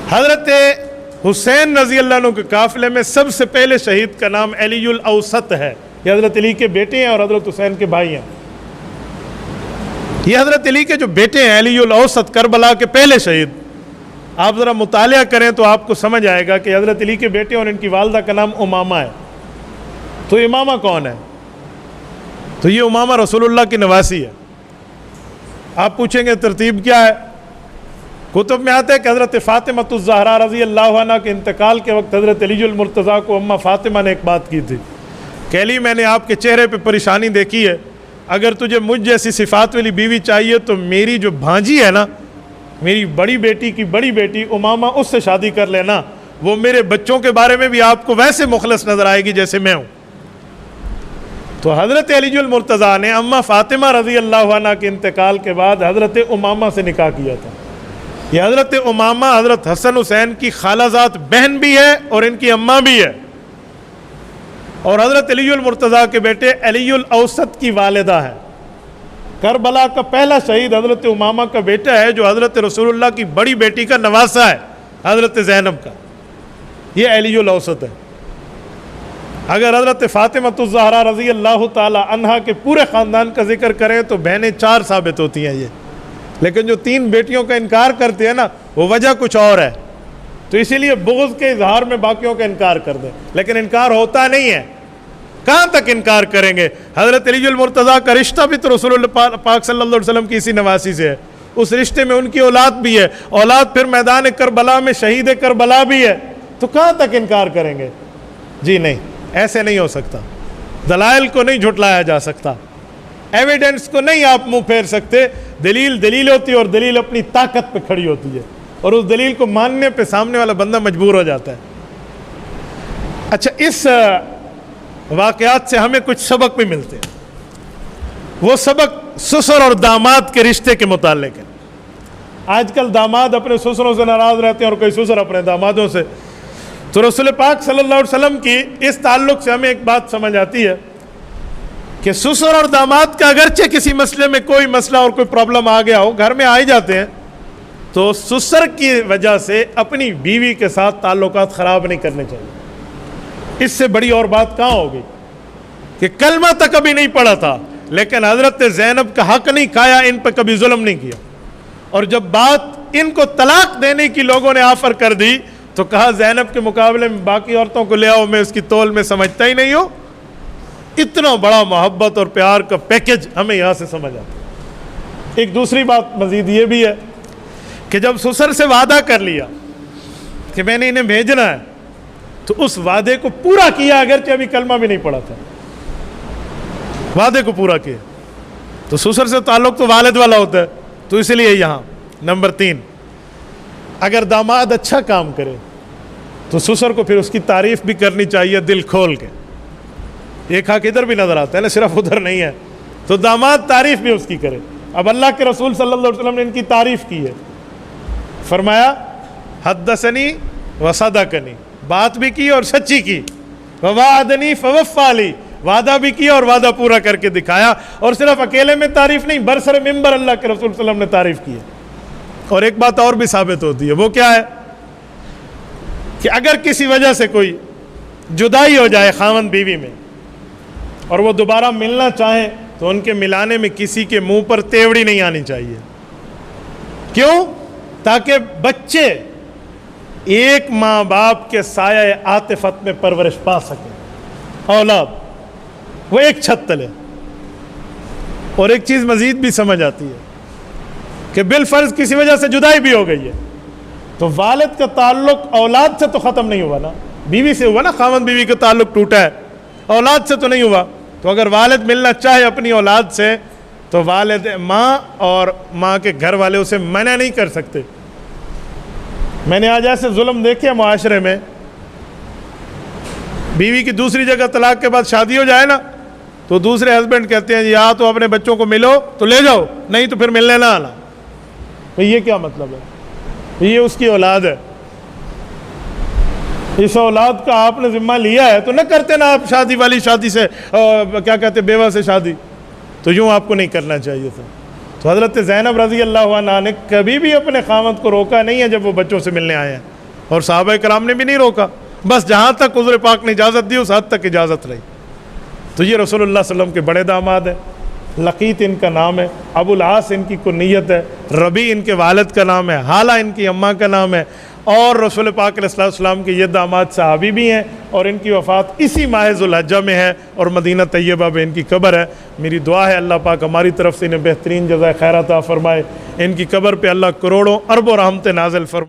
हज़रत हुसैन रज़ी अल्लाह अन्हु के काफ़िले में सबसे पहले शहीद का नाम अलीयुल औसत है। ये हज़रत अली के बेटे हैं और हज़रत हुसैन के भाई हैं। ये हज़रत अली के जो बेटे हैं अलीयुल औसत, करबला के पहले शहीद। आप ज़रा मुतालिया करें तो आपको समझ आएगा कि हज़रत अली के बेटे और इनकी वालदा का नाम उमामा है। तो इमामा कौन है? तो ये उमामा रसूलुल्लाह की नवासी है। आप पूछेंगे तरतीब क्या है? कुतुब में आता है कि हज़रत फ़ातिमा ज़हरा रज़ी अल्लाह अन्हा के इंतकाल के वक्त हज़रत अली मुर्तज़ा को अम्मा फ़ातिमा ने एक बात की थी कि अली, मैंने आपके चेहरे पे परेशानी देखी है, अगर तुझे मुझ जैसी सिफ़ात वाली बीवी चाहिए तो मेरी जो भांजी है ना, मेरी बड़ी बेटी की बड़ी बेटी उमामा, उससे शादी कर लेना। वो मेरे बच्चों के बारे में भी आपको वैसे मुखलस नज़र आएगी जैसे मैं हूँ। तो हज़रत अली मुर्तज़ा ने अम्मा फ़ातिमा रज़ी अल्लाह अन्हा के इंतकाल के बाद हज़रत उमामा से निकाह किया था। ये हज़रत उमामा हज़रत हसन हुसैन की खालाजात बहन भी है और इनकी अम्मा भी है, और हज़रत अली मुर्तज़ा के बेटे अलीयुल औसत की वालिदा है। करबला का पहला शहीद हज़रत उमामा का बेटा है जो हज़रत रसूलुल्लाह की बड़ी बेटी का नवासा है, हज़रत ज़ैनब का। ये अलीयुल औसत है। अगर हज़रत फ़ातिमा ज़हरा रज़ी अल्लाह ताला अन्हा के पूरे ख़ानदान का जिक्र करें तो बहनें 4 साबित होती हैं ये, लेकिन जो 3 बेटियों का इनकार करते हैं ना, वो वजह कुछ और है। तो इसीलिए बुग़्ज़ के इजहार में बाकियों का इनकार कर दें, लेकिन इनकार होता नहीं है। कहाँ तक इनकार करेंगे? हज़रत अली मुर्तज़ा का रिश्ता भी तो रसूलुल्लाह पाक सल्लल्लाहु अलैहि वसल्लम की इसी नवासी से है। उस रिश्ते में उनकी औलाद भी है, औलाद फिर मैदान करबला में शहीद करबला भी है। तो कहाँ तक इनकार करेंगे? जी नहीं, ऐसे नहीं हो सकता। दलाइल को नहीं झुटलाया जा सकता, एविडेंस को नहीं आप मुंह फेर सकते। दलील दलील होती है और दलील अपनी ताकत पे खड़ी होती है, और उस दलील को मानने पे सामने वाला बंदा मजबूर हो जाता है। अच्छा, इस वाक़यात से हमें कुछ सबक भी मिलते हैं। वो सबक ससुर और दामाद के रिश्ते के मुताल्लिक है। आजकल दामाद अपने ससुरों से नाराज़ रहते हैं और कई ससुर अपने दामादों से। तो रसूल पाक सल्लल्लाहु अलैहि वसल्लम की इस ताल्लुक़ से हमें एक बात समझ आती है कि ससुर और दामाद का अगरचे किसी मसले में कोई मसला और कोई प्रॉब्लम आ गया हो, घर में आ ही जाते हैं, तो ससुर की वजह से अपनी बीवी के साथ ताल्लुकात ख़राब नहीं करने चाहिए। इससे बड़ी और बात कहाँ होगी कि कलमा तक कभी नहीं पढ़ा था, लेकिन हज़रत ज़ैनब का हक़ नहीं खाया, इन पर कभी जुल्म नहीं किया। और जब बात इनको तलाक देने की लोगों ने ऑफ़र कर दी तो कहा ज़ैनब के मुकाबले में बाकी औरतों को ले आओ, मैं उसकी तौल में समझता ही नहीं हूँ। इतना बड़ा मोहब्बत और प्यार का पैकेज हमें यहाँ से समझ आता है। एक दूसरी बात मज़ीद ये भी है कि जब ससुर से वादा कर लिया कि मैंने इन्हें भेजना है, तो उस वादे को पूरा किया, अगरचे अभी कलमा भी नहीं पड़ा था, वादे को पूरा किया। तो ससुर से ताल्लुक़ तो वालिद वाला होता है। तो इसलिए यहाँ नंबर 3, अगर दामाद अच्छा काम करे तो ससुर को फिर उसकी तारीफ़ भी करनी चाहिए दिल खोल के। एक हक़ इधर भी नज़र आता है ना, सिर्फ उधर नहीं है। तो दामाद तारीफ़ भी उसकी करे। अब अल्लाह के रसूल सल्लल्लाहु अलैहि वसल्लम ने इनकी तारीफ़ की है, फरमाया हद्दसनी व सदकनी, बात भी की और सच्ची की, ववादनी फवफ़ाली, वादा भी किया और वादा पूरा करके दिखाया। और सिर्फ अकेले में तारीफ़ नहीं, बरसर मिंबर अल्लाह के रसूल सल्लल्लाहु अलैहि वसल्लम ने तारीफ़ की है। और एक बात और भी साबित होती है, वो क्या है कि अगर किसी वजह से कोई जुदाई हो जाए खामन बीवी में और वो दोबारा मिलना चाहें, तो उनके मिलाने में किसी के मुंह पर तेवड़ी नहीं आनी चाहिए। क्यों? ताकि बच्चे एक माँ बाप के साया आतिफत में परवरिश पा सकें, औलाद वो एक छत तले। और एक चीज़ मज़ीद भी समझ आती है कि बिलफर्ज किसी वजह से जुदाई भी हो गई है, तो वालिद का ताल्लुक़ औलाद से तो ख़त्म नहीं हुआ ना, बीवी से हुआ ना। खामन बीवी का ताल्लुक़ टूटा है, औलाद से तो नहीं हुआ। तो अगर वालिद मिलना चाहे अपनी औलाद से, तो वालिद माँ और माँ के घर वाले उसे मना नहीं कर सकते। मैंने आज ऐसे जुल्म देखे मुआशरे में, बीवी की दूसरी जगह तलाक के बाद शादी हो जाए ना, तो दूसरे हस्बैंड कहते हैं या तो अपने बच्चों को मिलो तो ले जाओ, नहीं तो फिर मिलने ना आना। भाई ये क्या मतलब है? ये उसकी औलाद है, इस औलाद का आपने जिम्मा लिया है, तो न करते ना आप शादी वाली शादी से, क्या कहते बेवा से शादी, तो यूँ आपको नहीं करना चाहिए था। तो हज़रत ज़ैनब रज़ी अल्लाह अन्हा ने कभी भी अपने खामद को रोका नहीं है जब वो बच्चों से मिलने आए हैं। और सहाबा कराम ने भी नहीं रोका, बस जहाँ तक हुज़ूर पाक ने इजाज़त दी उस हद तक इजाज़त रही। तो ये रसूलुल्लाह सल्लल्लाहु अलैहि वसल्लम के बड़े दामाद हैं। लकीत इनका नाम है, अबुल आस इनकी कुन्नियत है, रबी इनके वालिद का नाम है, हाला इनकी अम्मा का नाम है, और रसूल पाक अलैहि सल्लम के ये दामाद सहाबी भी हैं, और इनकी वफ़ात इसी माह ज़ुल्हिज्जा में है और मदीना तैयबा में इनकी कब्र है। मेरी दुआ है अल्लाह पाक हमारी तरफ से इन्हें बेहतरीन जज़ाए खैर अता फ़रमाए, इनकी कब्र पे अल्लाह करोड़ों अरबों रहमतें नाज़िल फरमाए।